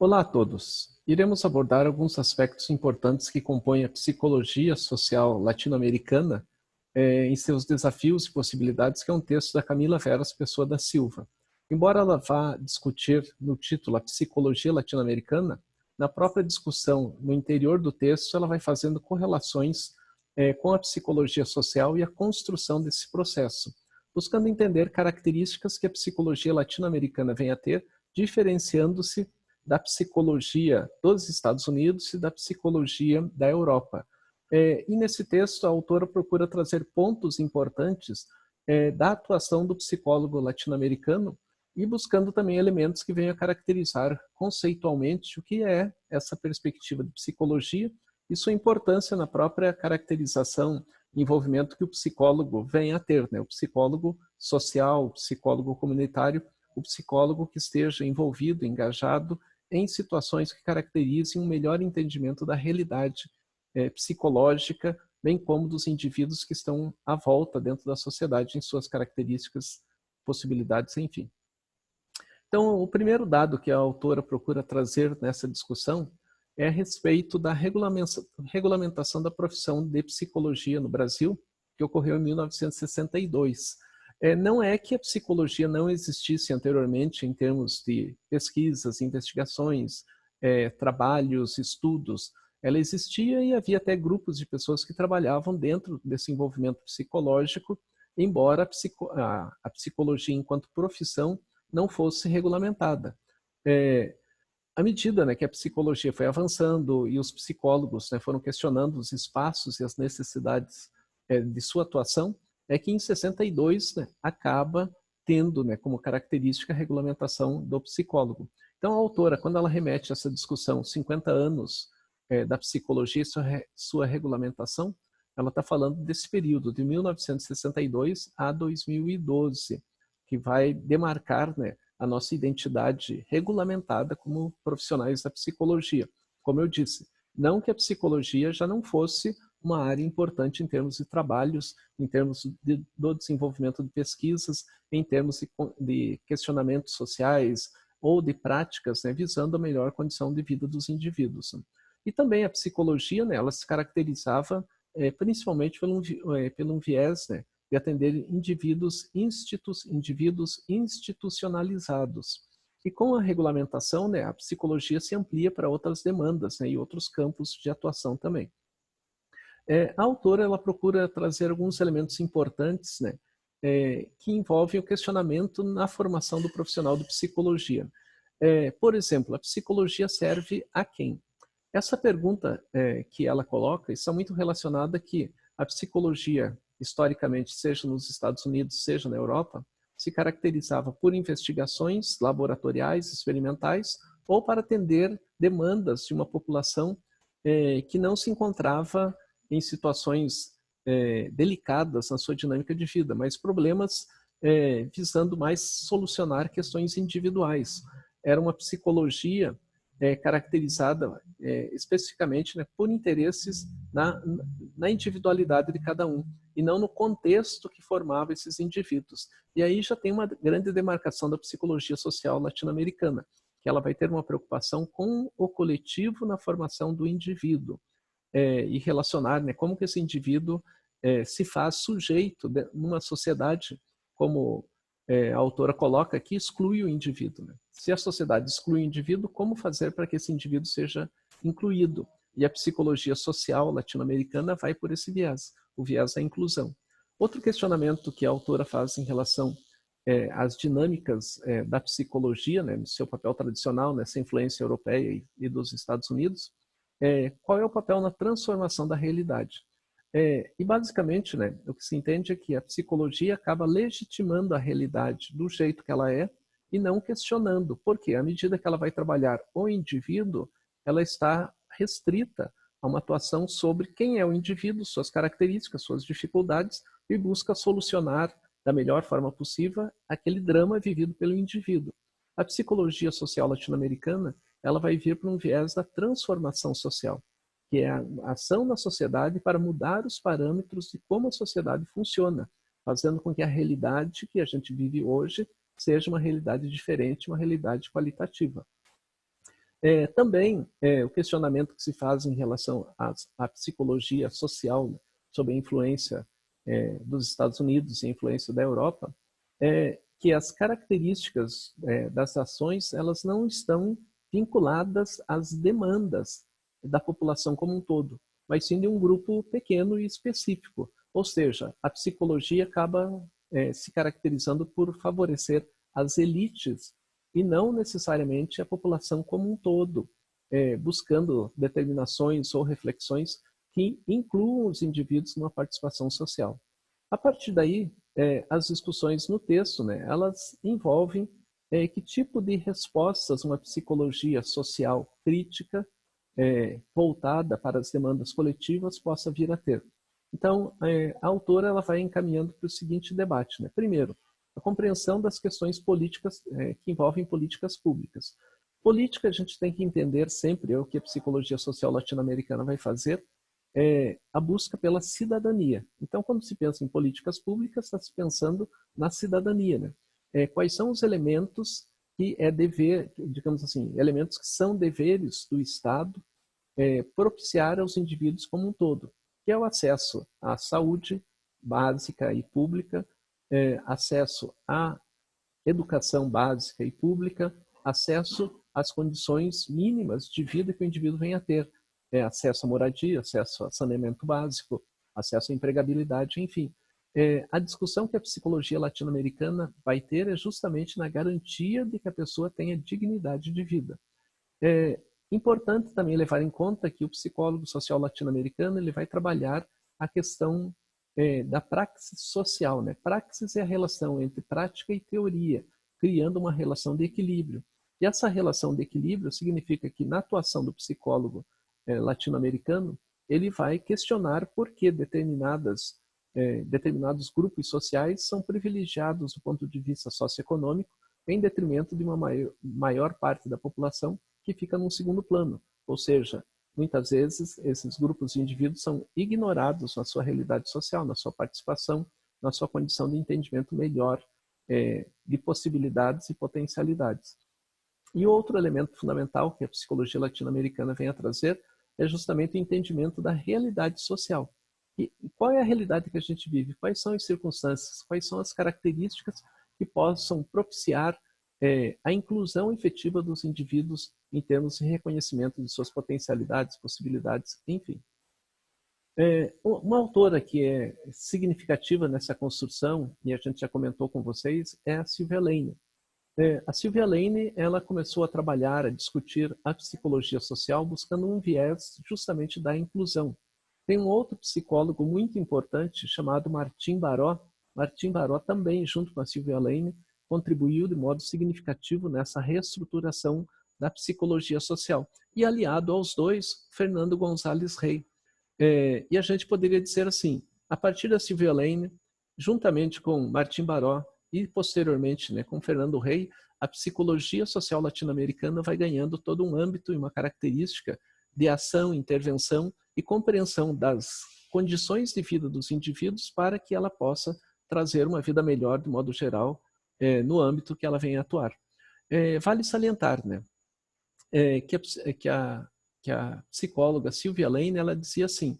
Olá a todos. Iremos abordar alguns aspectos importantes que compõem a psicologia social latino-americana em seus desafios e possibilidades, que é um texto da Camila Veras Pessoa da Silva. Embora ela vá discutir no título a psicologia latino-americana, na própria discussão, no interior do texto, ela vai fazendo correlações com a psicologia social e a construção desse processo, buscando entender características que a psicologia latino-americana vem a ter, diferenciando-se da psicologia dos Estados Unidos e da psicologia da Europa. E nesse texto a autora procura trazer pontos importantes da atuação do psicólogo latino-americano e buscando também elementos que venham a caracterizar conceitualmente o que é essa perspectiva de psicologia e sua importância na própria caracterização e envolvimento que o psicólogo vem a ter, né? O psicólogo social, o psicólogo comunitário, o psicólogo que esteja envolvido, engajado em situações que caracterizem um melhor entendimento da realidade psicológica, bem como dos indivíduos que estão à volta dentro da sociedade em suas características, possibilidades, enfim. Então, o primeiro dado que a autora procura trazer nessa discussão é a respeito da regulamentação da profissão de psicologia no Brasil, que ocorreu em 1962. Não é que a psicologia não existisse anteriormente em termos de pesquisas, investigações, trabalhos, estudos. Ela existia e havia até grupos de pessoas que trabalhavam dentro desse envolvimento psicológico, embora a psicologia enquanto profissão não fosse regulamentada. À medida, né, que a psicologia foi avançando e os psicólogos, né, foram questionando os espaços e as necessidades de sua atuação, é que em 62, né, acaba tendo, né, como característica a regulamentação do psicólogo. Então a autora, quando ela remete a essa discussão, 50 anos da psicologia e sua regulamentação, ela está falando desse período de 1962 a 2012, que vai demarcar, né, a nossa identidade regulamentada como profissionais da psicologia. Como eu disse, não que a psicologia já não fosse uma área importante em termos de trabalhos, em termos do desenvolvimento de pesquisas, em termos de questionamentos sociais ou de práticas, né, visando a melhor condição de vida dos indivíduos. E também a psicologia, né, ela se caracterizava principalmente pelo viés, né, de atender indivíduos institucionalizados. E com a regulamentação, né, a psicologia se amplia para outras demandas, né, e outros campos de atuação também. A autora ela procura trazer alguns elementos importantes, né, que envolvem o questionamento na formação do profissional de psicologia. Por exemplo, a psicologia serve a quem? Essa pergunta que ela coloca está muito relacionada que a psicologia, historicamente, seja nos Estados Unidos, seja na Europa, se caracterizava por investigações laboratoriais, experimentais, ou para atender demandas de uma população que não se encontrava em situações delicadas na sua dinâmica de vida, mas problemas visando mais solucionar questões individuais. Era uma psicologia caracterizada especificamente, né, por interesses na individualidade de cada um, e não no contexto que formava esses indivíduos. E aí já tem uma grande demarcação da psicologia social latino-americana, que ela vai ter uma preocupação com o coletivo na formação do indivíduo, e relacionar, né, como que esse indivíduo se faz sujeito numa sociedade, como a autora coloca aqui, exclui o indivíduo. Né? Se a sociedade exclui o indivíduo, como fazer para que esse indivíduo seja incluído? E a psicologia social latino-americana vai por esse viés, o viés da inclusão. Outro questionamento que a autora faz em relação às dinâmicas da psicologia, né, no seu papel tradicional, nessa influência europeia e dos Estados Unidos, qual é o papel na transformação da realidade? E basicamente, né, o que se entende é que a psicologia acaba legitimando a realidade do jeito que ela é e não questionando, porque à medida que ela vai trabalhar o indivíduo, ela está restrita a uma atuação sobre quem é o indivíduo, suas características, suas dificuldades, e busca solucionar da melhor forma possível aquele drama vivido pelo indivíduo. A psicologia social latino-americana, ela vai vir para um viés da transformação social, que é a ação na sociedade para mudar os parâmetros de como a sociedade funciona, fazendo com que a realidade que a gente vive hoje seja uma realidade diferente, uma realidade qualitativa. Também o questionamento que se faz em relação à psicologia social, né, sob a influência dos Estados Unidos e a influência da Europa, é que as características das ações elas não estão vinculadas às demandas da população como um todo, mas sim de um grupo pequeno e específico. Ou seja, a psicologia acaba se caracterizando por favorecer as elites e não necessariamente a população como um todo, buscando determinações ou reflexões que incluam os indivíduos numa participação social. A partir daí, as discussões no texto, né, elas envolvem que tipo de respostas uma psicologia social crítica voltada para as demandas coletivas possa vir a ter. Então, a autora ela vai encaminhando para o seguinte debate, né? Primeiro, a compreensão das questões políticas que envolvem políticas públicas. Política a gente tem que entender sempre, é o que a psicologia social latino-americana vai fazer, a busca pela cidadania. Então, quando se pensa em políticas públicas, está se pensando na cidadania, né? Quais são os elementos que é dever, digamos assim, elementos que são deveres do Estado propiciar aos indivíduos como um todo, que é o acesso à saúde básica e pública, acesso à educação básica e pública, acesso às condições mínimas de vida que o indivíduo vem a ter, acesso à moradia, acesso a saneamento básico, acesso à empregabilidade, enfim. A discussão que a psicologia latino-americana vai ter é justamente na garantia de que a pessoa tenha dignidade de vida. É importante também levar em conta que o psicólogo social latino-americano ele vai trabalhar a questão da praxis social, né? Praxis é a relação entre prática e teoria, criando uma relação de equilíbrio. E essa relação de equilíbrio significa que na atuação do psicólogo latino-americano, ele vai questionar por que determinados grupos sociais são privilegiados do ponto de vista socioeconômico em detrimento de uma maior parte da população que fica num segundo plano. Ou seja, muitas vezes esses grupos de indivíduos são ignorados na sua realidade social, na sua participação, na sua condição de entendimento melhor de possibilidades e potencialidades. E outro elemento fundamental que a psicologia latino-americana vem a trazer é justamente o entendimento da realidade social. E qual é a realidade que a gente vive? Quais são as circunstâncias? Quais são as características que possam propiciar a inclusão efetiva dos indivíduos em termos de reconhecimento de suas potencialidades, possibilidades, enfim. Uma autora que é significativa nessa construção, e a gente já comentou com vocês, é a Sylvia Lane. A Sylvia Lane ela começou a trabalhar, a discutir a psicologia social buscando um viés justamente da inclusão. Tem um outro psicólogo muito importante chamado Martin Baró. Martin Baró também, junto com a Sylvia Lane, contribuiu de modo significativo nessa reestruturação da psicologia social. E aliado aos dois, Fernando González Rey. E a gente poderia dizer assim, a partir da Sylvia Lane, juntamente com Martin Baró e posteriormente com Fernando Rey, a psicologia social latino-americana vai ganhando todo um âmbito e uma característica de ação, intervenção e compreensão das condições de vida dos indivíduos para que ela possa trazer uma vida melhor, de modo geral, no âmbito que ela vem atuar. Vale salientar, né, que a psicóloga Sylvia Lane, ela dizia assim,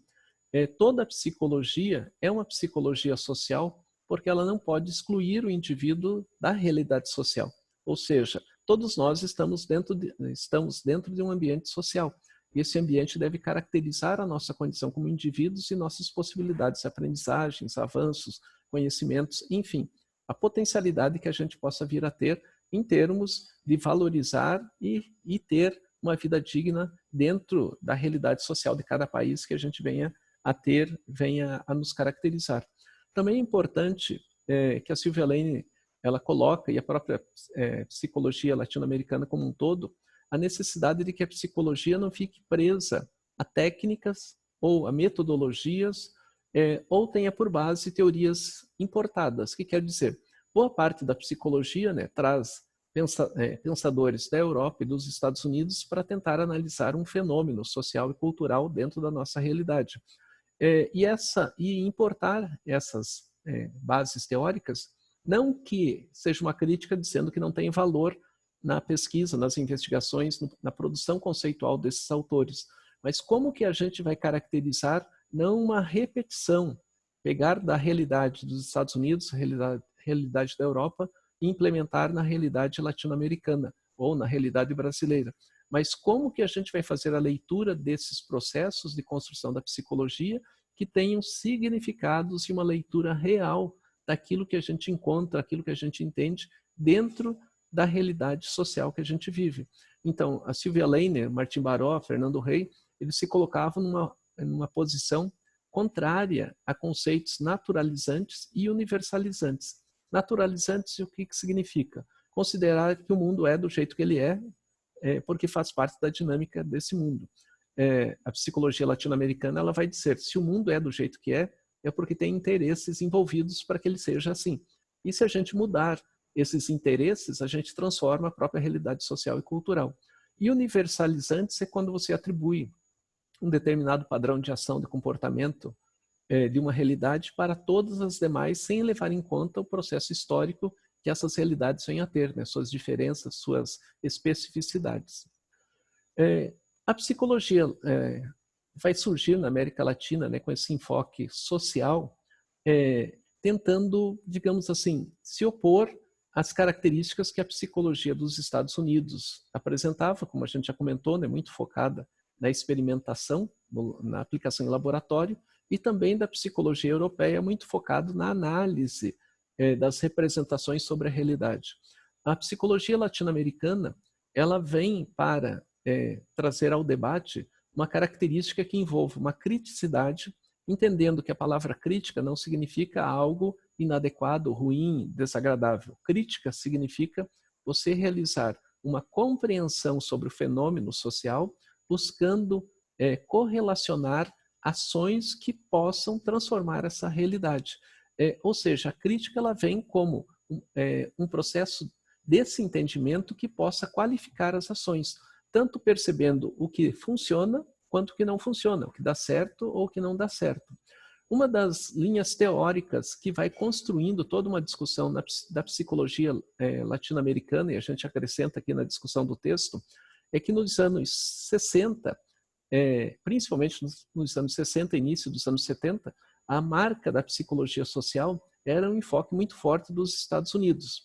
toda psicologia é uma psicologia social porque ela não pode excluir o indivíduo da realidade social. Ou seja, todos nós estamos dentro de um ambiente social. E esse ambiente deve caracterizar a nossa condição como indivíduos e nossas possibilidades de aprendizagens, avanços, conhecimentos, enfim, a potencialidade que a gente possa vir a ter em termos de valorizar e ter uma vida digna dentro da realidade social de cada país que a gente venha a nos caracterizar. Também é importante que a Sylvia Lane ela coloca, e a própria psicologia latino-americana como um todo, a necessidade de que a psicologia não fique presa a técnicas ou a metodologias ou tenha por base teorias importadas, que quer dizer, boa parte da psicologia traz pensadores da Europa e dos Estados Unidos para tentar analisar um fenômeno social e cultural dentro da nossa realidade. E importar essas bases teóricas, não que seja uma crítica dizendo que não tem valor na pesquisa, nas investigações, na produção conceitual desses autores. Mas como que a gente vai caracterizar não uma repetição, pegar da realidade dos Estados Unidos, realidade da Europa, e implementar na realidade latino-americana ou na realidade brasileira. Mas como que a gente vai fazer a leitura desses processos de construção da psicologia que tenham significados e uma leitura real daquilo que a gente encontra, aquilo que a gente entende dentro da realidade social que a gente vive. Então, a Sylvia Leiner, Martim Baró, Fernando Rey, eles se colocavam numa posição contrária a conceitos naturalizantes e universalizantes. Naturalizantes, o que significa? Considerar que o mundo é do jeito que ele é, porque faz parte da dinâmica desse mundo. A psicologia latino-americana ela vai dizer, se o mundo é do jeito que é porque tem interesses envolvidos para que ele seja assim. E se a gente mudar esses interesses, a gente transforma a própria realidade social e cultural. E universalizantes é quando você atribui um determinado padrão de ação, de comportamento, de uma realidade para todas as demais, sem levar em conta o processo histórico que essas realidades vêm a ter, né? Suas diferenças, suas especificidades. A psicologia vai surgir na América Latina, né, com esse enfoque social, tentando, digamos assim, se opor às características que a psicologia dos Estados Unidos apresentava, como a gente já comentou, né, muito focada na experimentação, na aplicação em laboratório, e também da psicologia europeia, muito focado na análise das representações sobre a realidade. A psicologia latino-americana, ela vem para trazer ao debate uma característica que envolve uma criticidade, entendendo que a palavra crítica não significa algo inadequado, ruim, desagradável. Crítica significa você realizar uma compreensão sobre o fenômeno social, buscando correlacionar ações que possam transformar essa realidade. Ou seja, a crítica ela vem como um processo desse entendimento que possa qualificar as ações, tanto percebendo o que funciona quanto o que não funciona, o que dá certo ou o que não dá certo. Uma das linhas teóricas que vai construindo toda uma discussão da psicologia latino-americana, e a gente acrescenta aqui na discussão do texto, é que nos anos 60, principalmente nos anos 60 e início dos anos 70, a marca da psicologia social era um enfoque muito forte dos Estados Unidos.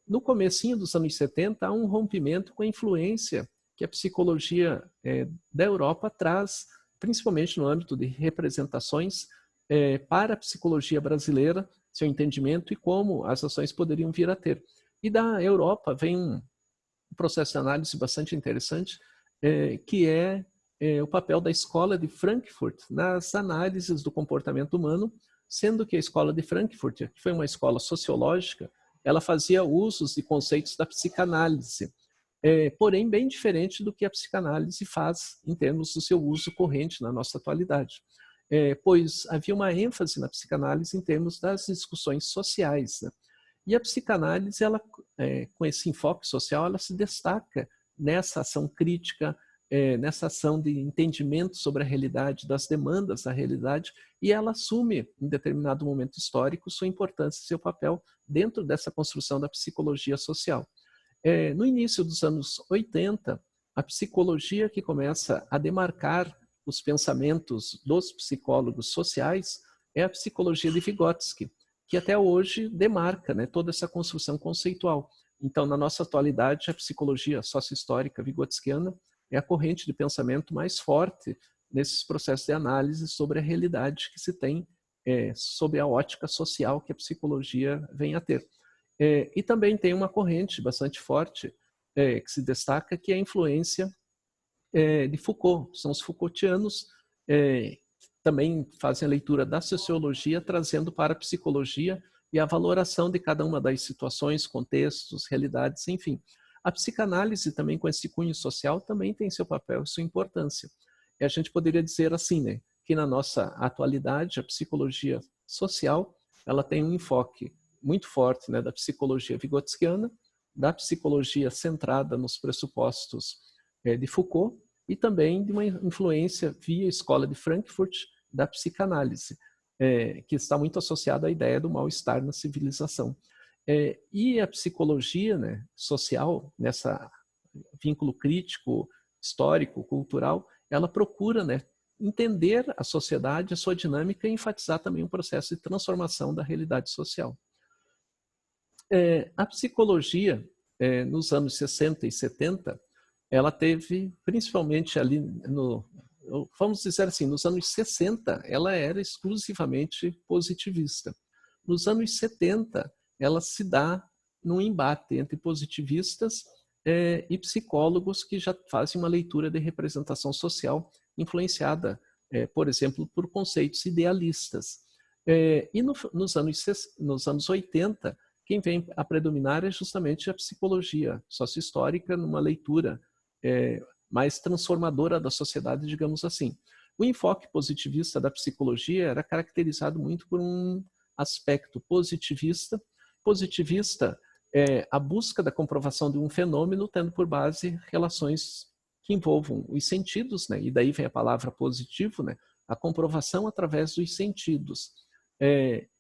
No comecinho dos anos 70, há um rompimento com a influência que a psicologia da Europa traz, principalmente no âmbito de representações, para a psicologia brasileira, seu entendimento e como as ações poderiam vir a ter. E da Europa vem um processo de análise bastante interessante, que é o papel da Escola de Frankfurt nas análises do comportamento humano, sendo que a Escola de Frankfurt, que foi uma escola sociológica, ela fazia usos de conceitos da psicanálise, porém bem diferente do que a psicanálise faz em termos do seu uso corrente na nossa atualidade. Pois havia uma ênfase na psicanálise em termos das discussões sociais, né? E a psicanálise, ela, com esse enfoque social, ela se destaca nessa ação crítica, nessa ação de entendimento sobre a realidade, das demandas da realidade, e ela assume, em determinado momento histórico, sua importância e seu papel dentro dessa construção da psicologia social. No início dos anos 80, a psicologia que começa a demarcar os pensamentos dos psicólogos sociais é a psicologia de Vygotsky, que até hoje demarca, né, toda essa construção conceitual. Então, na nossa atualidade, a psicologia sócio-histórica vygotskiana é a corrente de pensamento mais forte nesses processos de análise sobre a realidade que se tem sobre a ótica social que a psicologia vem a ter. E também tem uma corrente bastante forte que se destaca, que é a influência de Foucault. São os Foucaultianos que também fazem a leitura da sociologia, trazendo para a psicologia e a valoração de cada uma das situações, contextos, realidades, enfim. A psicanálise também, com esse cunho social, também tem seu papel e sua importância. E a gente poderia dizer assim, né, que na nossa atualidade, a psicologia social, ela tem um enfoque muito forte, né, da psicologia vygotskiana, da psicologia centrada nos pressupostos de Foucault, e também de uma influência via Escola de Frankfurt da psicanálise, que está muito associada à ideia do mal-estar na civilização. E a psicologia, né, social, nessa vínculo crítico, histórico, cultural, ela procura, né, entender a sociedade, a sua dinâmica e enfatizar também um processo de transformação da realidade social. A psicologia, nos anos 60 e 70, ela teve, principalmente ali vamos dizer assim, nos anos 60, ela era exclusivamente positivista. Nos anos 70, ela se dá num embate entre positivistas e psicólogos que já fazem uma leitura de representação social influenciada, por exemplo, por conceitos idealistas. E nos anos 80, quem vem a predominar é justamente a psicologia sociohistórica, numa leitura mais transformadora da sociedade, digamos assim. O enfoque positivista da psicologia era caracterizado muito por um aspecto positivista. Positivista é a busca da comprovação de um fenômeno, tendo por base relações que envolvam os sentidos, né? E daí vem a palavra positivo, né? A comprovação através dos sentidos,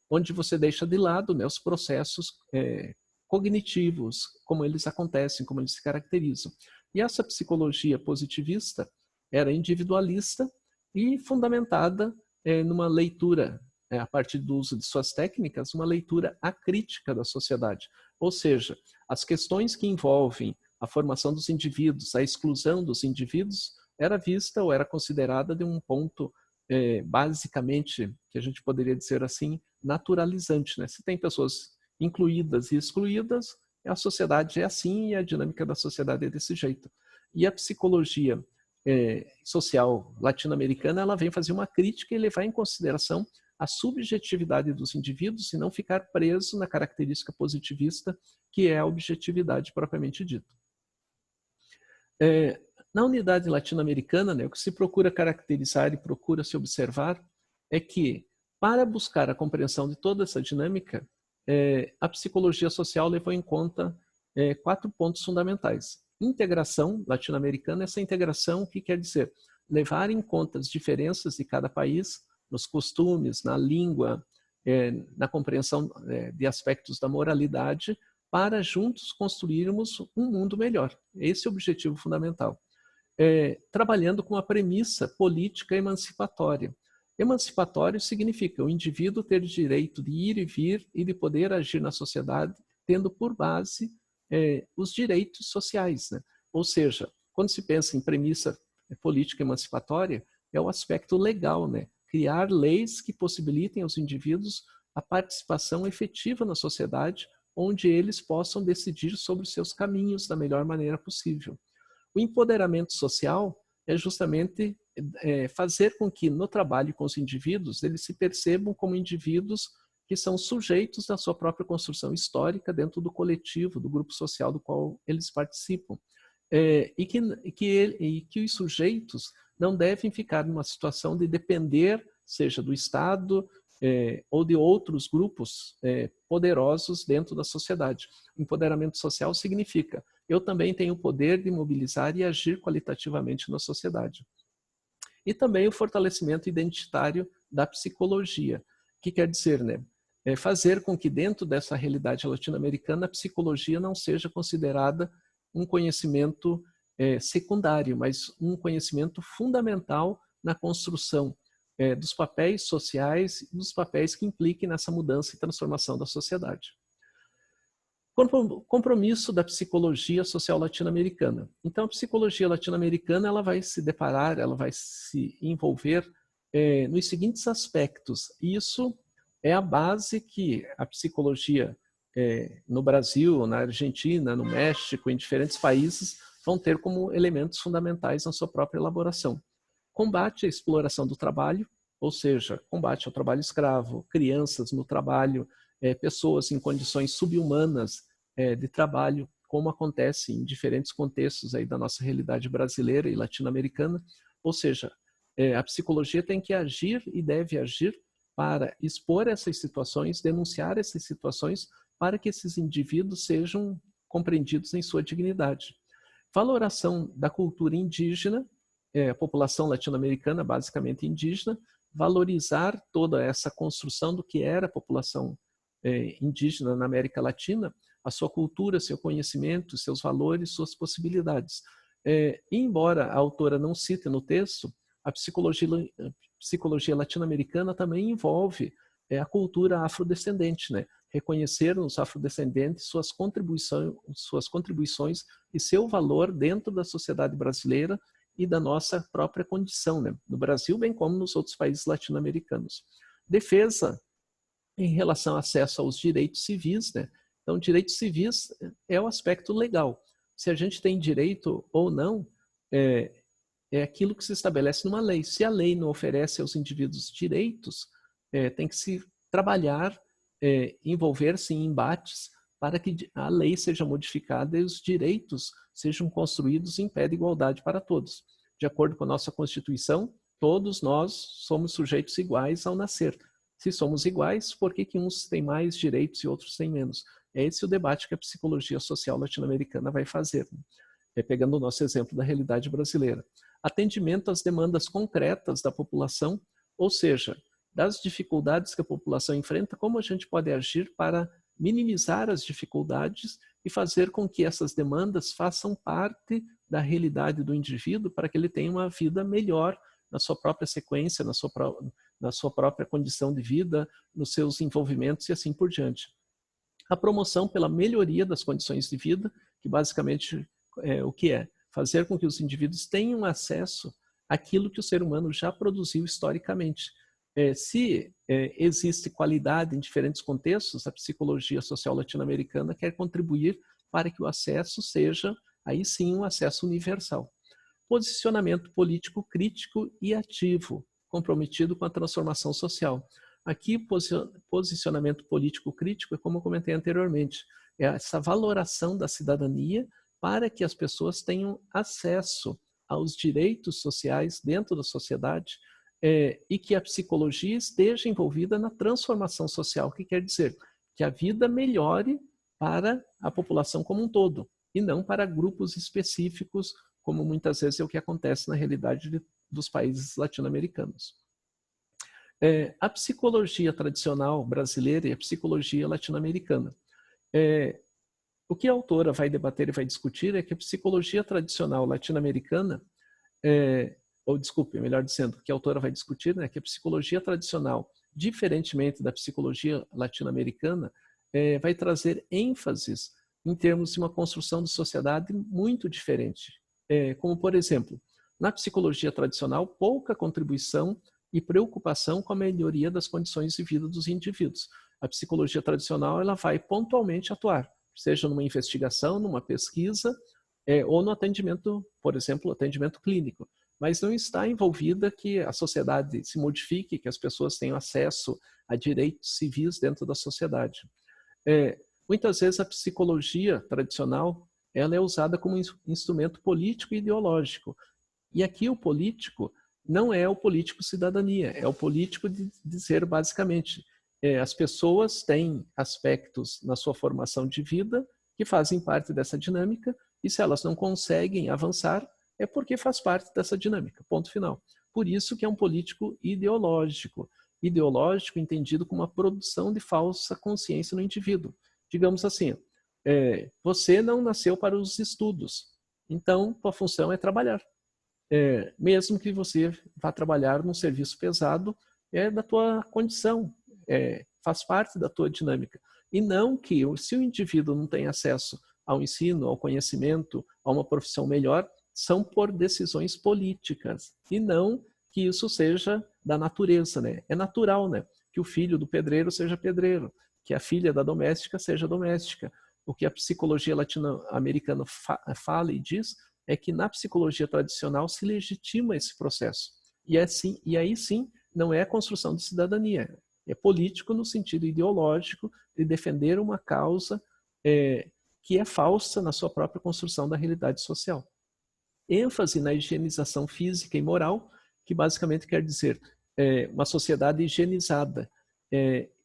onde você deixa de lado, né, os processos cognitivos, como eles acontecem, como eles se caracterizam. E essa psicologia positivista era individualista e fundamentada numa leitura, a partir do uso de suas técnicas, uma leitura acrítica da sociedade. Ou seja, as questões que envolvem a formação dos indivíduos, a exclusão dos indivíduos, era vista ou era considerada de um ponto basicamente, que a gente poderia dizer assim, naturalizante, né? Se tem pessoas incluídas e excluídas, a sociedade é assim e a dinâmica da sociedade é desse jeito. E a psicologia social latino-americana, ela vem fazer uma crítica e levar em consideração a subjetividade dos indivíduos e não ficar preso na característica positivista, que é a objetividade propriamente dita. Na unidade latino-americana, né, o que se procura caracterizar e procura se observar é que, para buscar a compreensão de toda essa dinâmica, a psicologia social levou em conta 4 pontos fundamentais. Integração latino-americana, essa integração, o que quer dizer? Levar em conta as diferenças de cada país, nos costumes, na língua, na compreensão de aspectos da moralidade, para juntos construirmos um mundo melhor. Esse é o objetivo fundamental. Trabalhando com a premissa política emancipatória. Emancipatório significa o indivíduo ter direito de ir e vir e de poder agir na sociedade, tendo por base os direitos sociais, né? Ou seja, quando se pensa em premissa política emancipatória, é o aspecto legal, né? Criar leis que possibilitem aos indivíduos a participação efetiva na sociedade, onde eles possam decidir sobre os seus caminhos da melhor maneira possível. O empoderamento social é justamente fazer com que no trabalho com os indivíduos eles se percebam como indivíduos que são sujeitos da sua própria construção histórica dentro do coletivo, do grupo social do qual eles participam. E que os sujeitos não devem ficar numa situação de depender, seja do Estado ou de outros grupos poderosos dentro da sociedade. Empoderamento social significa eu também tenho o poder de mobilizar e agir qualitativamente na sociedade. E também o fortalecimento identitário da psicologia, que quer dizer, né, fazer com que dentro dessa realidade latino-americana a psicologia não seja considerada um conhecimento secundário, mas um conhecimento fundamental na construção dos papéis sociais e dos papéis que impliquem nessa mudança e transformação da sociedade. Compromisso da psicologia social latino-americana. Então, a psicologia latino-americana ela vai se deparar, ela vai se envolver nos seguintes aspectos. Isso é a base que a psicologia no Brasil, na Argentina, no México, em diferentes países, vão ter como elementos fundamentais na sua própria elaboração. Combate à exploração do trabalho, ou seja, combate ao trabalho escravo, crianças no trabalho, pessoas em condições subhumanas de trabalho, como acontece em diferentes contextos aí da nossa realidade brasileira e latino-americana. Ou seja, a psicologia tem que agir e deve agir para expor essas situações, denunciar essas situações, para que esses indivíduos sejam compreendidos em sua dignidade. Valoração da cultura indígena, a população latino-americana basicamente indígena, valorizar toda essa construção do que era a população indígena na América Latina, a sua cultura, seu conhecimento, seus valores, suas possibilidades. Embora a autora não cite no texto, a psicologia latino-americana também envolve a cultura afrodescendente, né? Reconhecer nos afrodescendentes suas contribuições e seu valor dentro da sociedade brasileira e da nossa própria condição, né? No Brasil, bem como nos outros países latino-americanos. Defesa em relação ao acesso aos direitos civis, né? Então, direitos civis é o aspecto legal. Se a gente tem direito ou não, é aquilo que se estabelece numa lei. Se a lei não oferece aos indivíduos direitos, tem que se trabalhar, envolver-se em embates para que a lei seja modificada e os direitos sejam construídos em pé de igualdade para todos. De acordo com a nossa Constituição, todos nós somos sujeitos iguais ao nascer. Se somos iguais, por que uns têm mais direitos e outros têm menos? É esse o debate que a psicologia social latino-americana vai fazer, né? Pegando o nosso exemplo da realidade brasileira. Atendimento às demandas concretas da população, ou seja, das dificuldades que a população enfrenta, como a gente pode agir para minimizar as dificuldades e fazer com que essas demandas façam parte da realidade do indivíduo para que ele tenha uma vida melhor na sua própria sequência, na sua própria condição de vida, nos seus envolvimentos e assim por diante. A promoção pela melhoria das condições de vida, que basicamente o que é? Fazer com que os indivíduos tenham acesso àquilo que o ser humano já produziu historicamente. Se existe qualidade em diferentes contextos, a psicologia social latino-americana quer contribuir para que o acesso seja, aí sim, um acesso universal. Posicionamento político crítico e ativo, comprometido com a transformação social. Aqui, posicionamento político crítico é como eu comentei anteriormente, é essa valoração da cidadania para que as pessoas tenham acesso aos direitos sociais dentro da sociedade e que a psicologia esteja envolvida na transformação social, que quer dizer que a vida melhore para a população como um todo e não para grupos específicos, como muitas vezes é o que acontece na realidade dos países latino-americanos. A psicologia tradicional brasileira e a psicologia latino-americana. O que a autora vai debater e vai discutir é que a psicologia tradicional latino-americana, ou desculpe, melhor dizendo, o que a autora vai discutir é que a psicologia tradicional, diferentemente da psicologia latino-americana, vai trazer ênfases em termos de uma construção de sociedade muito diferente. Como, por exemplo, na psicologia tradicional, pouca contribuição e preocupação com a melhoria das condições de vida dos indivíduos. A psicologia tradicional ela vai pontualmente atuar, seja numa investigação, numa pesquisa, ou no atendimento, por exemplo, atendimento clínico. Mas não está envolvida que a sociedade se modifique, que as pessoas tenham acesso a direitos civis dentro da sociedade. Muitas vezes a psicologia tradicional ela é usada como instrumento político e ideológico. E aqui o político não é o político cidadania, é o político de dizer basicamente, as pessoas têm aspectos na sua formação de vida que fazem parte dessa dinâmica e se elas não conseguem avançar, é porque faz parte dessa dinâmica, ponto final. Por isso que é um político ideológico. Ideológico entendido como uma produção de falsa consciência no indivíduo. Digamos assim, você não nasceu para os estudos, então tua função é trabalhar. Mesmo que você vá trabalhar num serviço pesado, é da tua condição, faz parte da tua dinâmica. E não que, se o indivíduo não tem acesso ao ensino, ao conhecimento, a uma profissão melhor, são por decisões políticas. E não que isso seja da natureza, né? É natural, né? Que o filho do pedreiro seja pedreiro, que a filha da doméstica seja doméstica. O que a psicologia latino-americana fala e diz é que na psicologia tradicional se legitima esse processo. E aí sim, não é a construção de cidadania, é político no sentido ideológico de defender uma causa que é falsa na sua própria construção da realidade social. ênfase na higienização física e moral, que basicamente quer dizer uma sociedade higienizada.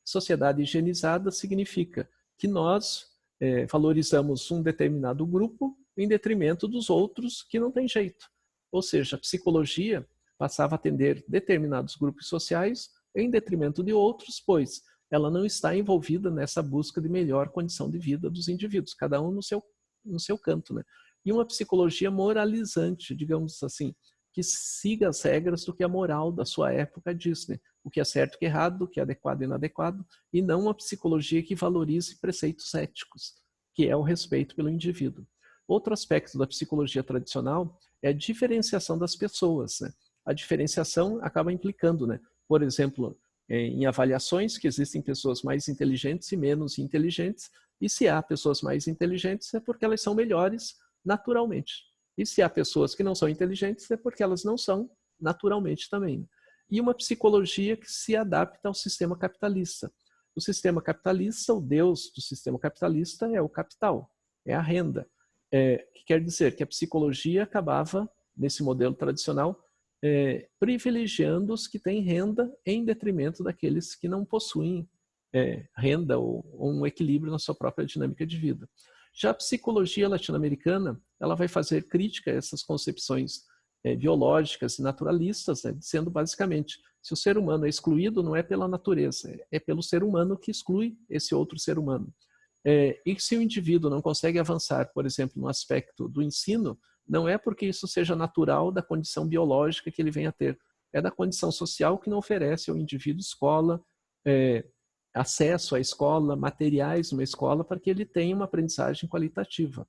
Sociedade higienizada significa que nós valorizamos um determinado grupo em detrimento dos outros que não tem jeito. Ou seja, a psicologia passava a atender determinados grupos sociais em detrimento de outros, pois ela não está envolvida nessa busca de melhor condição de vida dos indivíduos, cada um no seu canto, né? E uma psicologia moralizante, digamos assim, que siga as regras do que a moral da sua época diz, né? O que é certo e o que é errado, o que é adequado e inadequado, e não uma psicologia que valorize preceitos éticos, que é o respeito pelo indivíduo. Outro aspecto da psicologia tradicional é a diferenciação das pessoas, né? A diferenciação acaba implicando, né? Por exemplo, em avaliações que existem pessoas mais inteligentes e menos inteligentes, e se há pessoas mais inteligentes é porque elas são melhores naturalmente. E se há pessoas que não são inteligentes é porque elas não são naturalmente também. E uma psicologia que se adapta ao sistema capitalista. O sistema capitalista, o Deus do sistema capitalista é o capital, é a renda. Que quer dizer que a psicologia acabava, nesse modelo tradicional, privilegiando os que têm renda em detrimento daqueles que não possuem renda ou um equilíbrio na sua própria dinâmica de vida. Já a psicologia latino-americana, ela vai fazer crítica a essas concepções biológicas e naturalistas, né, dizendo basicamente, se o ser humano é excluído, não é pela natureza, é pelo ser humano que exclui esse outro ser humano. E se o indivíduo não consegue avançar, por exemplo, no aspecto do ensino, não é porque isso seja natural da condição biológica que ele venha a ter, é da condição social que não oferece ao indivíduo escola, acesso à escola, materiais numa escola, para que ele tenha uma aprendizagem qualitativa.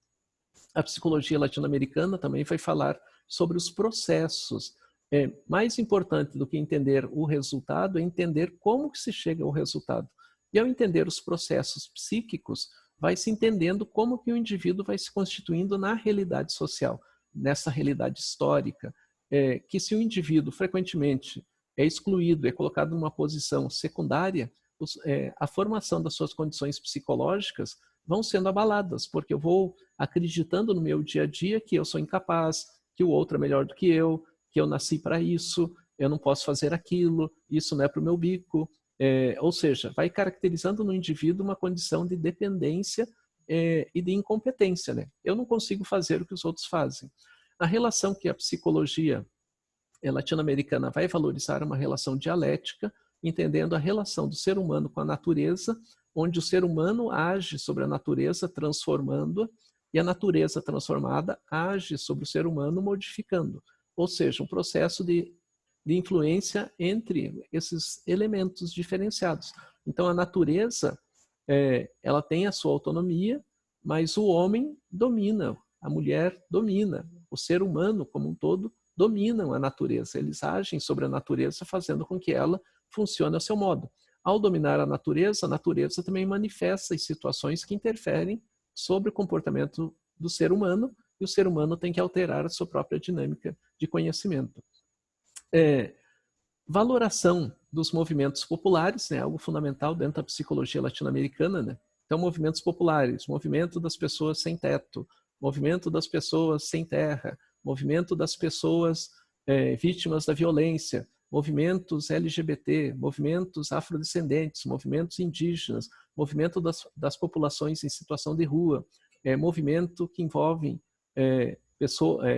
A psicologia latino-americana também vai falar sobre os processos. Mais importante do que entender o resultado é entender como que se chega ao resultado. E ao entender os processos psíquicos, vai se entendendo como que o indivíduo vai se constituindo na realidade social, nessa realidade histórica, que se o indivíduo frequentemente é excluído, é colocado numa posição secundária, a formação das suas condições psicológicas vão sendo abaladas, porque eu vou acreditando no meu dia a dia que eu sou incapaz, que o outro é melhor do que eu nasci para isso, eu não posso fazer aquilo, isso não é para o meu bico. Ou seja, vai caracterizando no indivíduo uma condição de dependência e de incompetência, né? Eu não consigo fazer o que os outros fazem. A relação que a psicologia latino-americana vai valorizar uma relação dialética, entendendo a relação do ser humano com a natureza, onde o ser humano age sobre a natureza, transformando-a, e a natureza transformada age sobre o ser humano, modificando. Ou seja, um processo de influência entre esses elementos diferenciados. Então, a natureza, ela tem a sua autonomia, mas o homem domina, a mulher domina, o ser humano como um todo dominam a natureza. Eles agem sobre a natureza, fazendo com que ela funcione ao seu modo. Ao dominar a natureza também manifesta em situações que interferem sobre o comportamento do ser humano, e o ser humano tem que alterar a sua própria dinâmica de conhecimento. Valoração dos movimentos populares, né, algo fundamental dentro da psicologia latino-americana, né? Então, movimentos populares, movimento das pessoas sem teto, movimento das pessoas sem terra, movimento das pessoas vítimas da violência, movimentos LGBT, movimentos afrodescendentes, movimentos indígenas, movimento das populações em situação de rua, movimento que envolve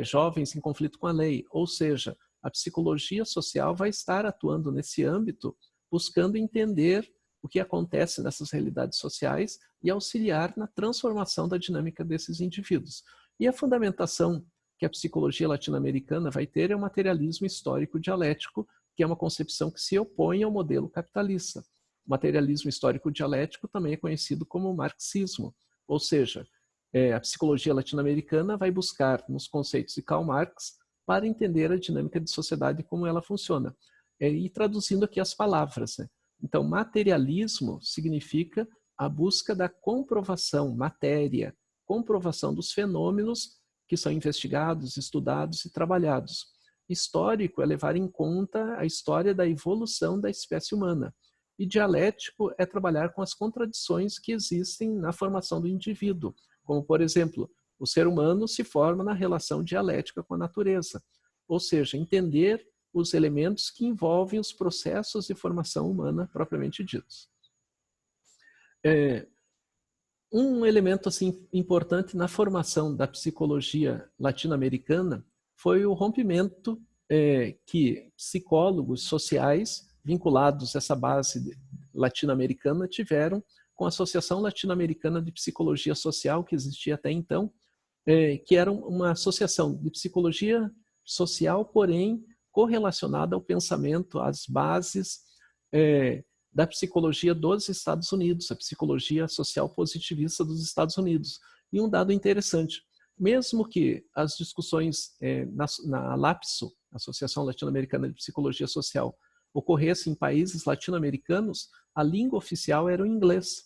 jovens em conflito com a lei, ou seja, a psicologia social vai estar atuando nesse âmbito, buscando entender o que acontece nessas realidades sociais e auxiliar na transformação da dinâmica desses indivíduos. E a fundamentação que a psicologia latino-americana vai ter é o materialismo histórico dialético, que é uma concepção que se opõe ao modelo capitalista. O materialismo histórico dialético também é conhecido como marxismo, ou seja, a psicologia latino-americana vai buscar nos conceitos de Karl Marx para entender a dinâmica de sociedade e como ela funciona. E traduzindo aqui as palavras, né? Então, materialismo significa a busca da comprovação, matéria, comprovação dos fenômenos que são investigados, estudados e trabalhados. Histórico é levar em conta a história da evolução da espécie humana. E dialético é trabalhar com as contradições que existem na formação do indivíduo, como, por exemplo, o ser humano se forma na relação dialética com a natureza, ou seja, entender os elementos que envolvem os processos de formação humana propriamente ditos. Um elemento assim, importante na formação da psicologia latino-americana foi o rompimento que psicólogos sociais vinculados a essa base latino-americana tiveram com a Associação Latino-Americana de Psicologia Social, que existia até então, que era uma associação de psicologia social, porém correlacionada ao pensamento, às bases da psicologia dos Estados Unidos, a psicologia social positivista dos Estados Unidos. E um dado interessante, mesmo que as discussões na LAPSO, Associação Latino-Americana de Psicologia Social, ocorressem em países latino-americanos, a língua oficial era o inglês.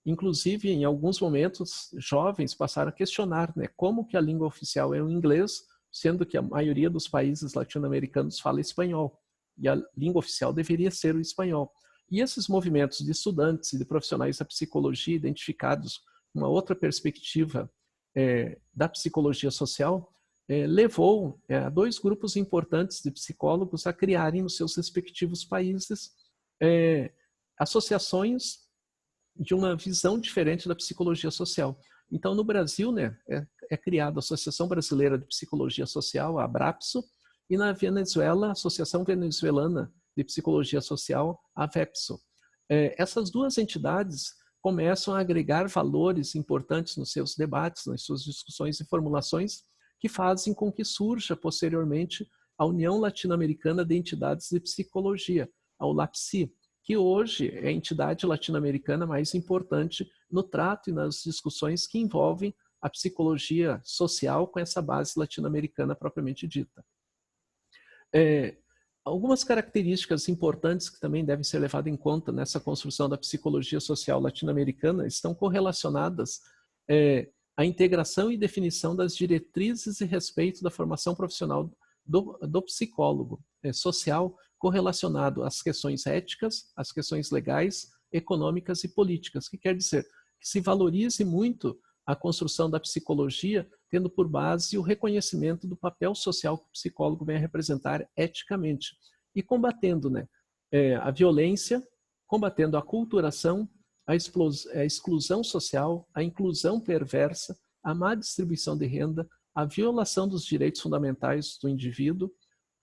Inclusive, em alguns momentos, jovens passaram a questionar, né, como que a língua oficial é o inglês, sendo que a maioria dos países latino-americanos fala espanhol, e a língua oficial deveria ser o espanhol. E esses movimentos de estudantes e de profissionais da psicologia identificados com uma outra perspectiva da psicologia social, levou a dois grupos importantes de psicólogos a criarem nos seus respectivos países associações de uma visão diferente da psicologia social. Então, no Brasil, né, é criada a Associação Brasileira de Psicologia Social, a ABRAPSO, e na Venezuela, a Associação Venezuelana de Psicologia Social, a VEPSO. Essas duas entidades começam a agregar valores importantes nos seus debates, nas suas discussões e formulações, que fazem com que surja posteriormente a União Latino-Americana de Entidades de Psicologia, a ULAPSI, que hoje é a entidade latino-americana mais importante no trato e nas discussões que envolvem a psicologia social com essa base latino-americana propriamente dita. Algumas características importantes que também devem ser levadas em conta nessa construção da psicologia social latino-americana estão correlacionadas à integração e definição das diretrizes e respeito da formação profissional do psicólogo social, correlacionado às questões éticas, às questões legais, econômicas e políticas, que quer dizer que se valorize muito a construção da psicologia, tendo por base o reconhecimento do papel social que o psicólogo vem a representar eticamente, e combatendo a violência, combatendo a aculturação, a exclusão social, a inclusão perversa, a má distribuição de renda, a violação dos direitos fundamentais do indivíduo,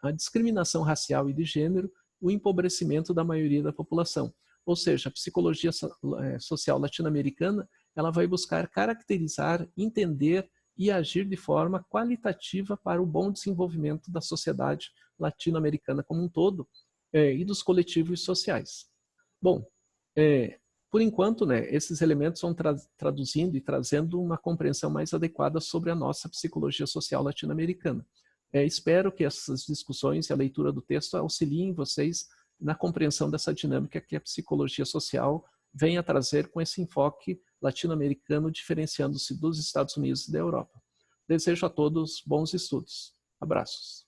a discriminação racial e de gênero, o empobrecimento da maioria da população. Ou seja, a psicologia social latino-americana ela vai buscar caracterizar, entender e agir de forma qualitativa para o bom desenvolvimento da sociedade latino-americana como um todo e dos coletivos sociais. Bom, por enquanto, esses elementos vão traduzindo e trazendo uma compreensão mais adequada sobre a nossa psicologia social latino-americana. Espero que essas discussões e a leitura do texto auxiliem vocês na compreensão dessa dinâmica que a psicologia social vem a trazer com esse enfoque latino-americano, diferenciando-se dos Estados Unidos e da Europa. Desejo a todos bons estudos. Abraços.